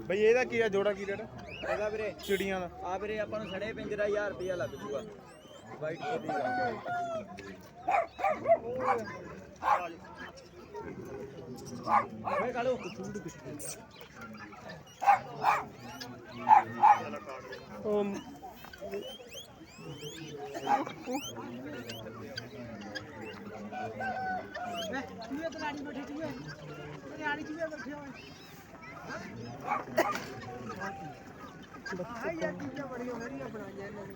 ਬਈ ਇਹਦਾ ਕੀ ਆ ਜੋੜਾ ਕੀ ਰੇਟ ਇਹਦਾ ਵੀਰੇ ਚਿੜੀਆਂ ਦਾ ਆ ਵੀਰੇ ਆਪਾਂ ਨੂੰ ਸੜੇ ਪਿੰਜਰਾ 1000 ਰੁਪਇਆ ਲੱਗ ਜੂਗਾ ਵਾਈਟ ਕੋਟੀ ਦਾ ਓਏ ਕਾਲੂ ਉਹ ਚੂਹੇ ਤੇ ਲਾੜੀ ਬੈਠੇ ਚੂਹੇ ਤੇ ਲਾੜੀ ਚੂਹੇ ਬੈਠੇ ਹੋਏ ਹਾਂ ਯਾਰ ਚੀਜ਼ਾਂ ਬੜੀਆਂ ਵਧੀਆ ਬਣਾਈਆਂ ਇਹਨਾਂ ਨੇ।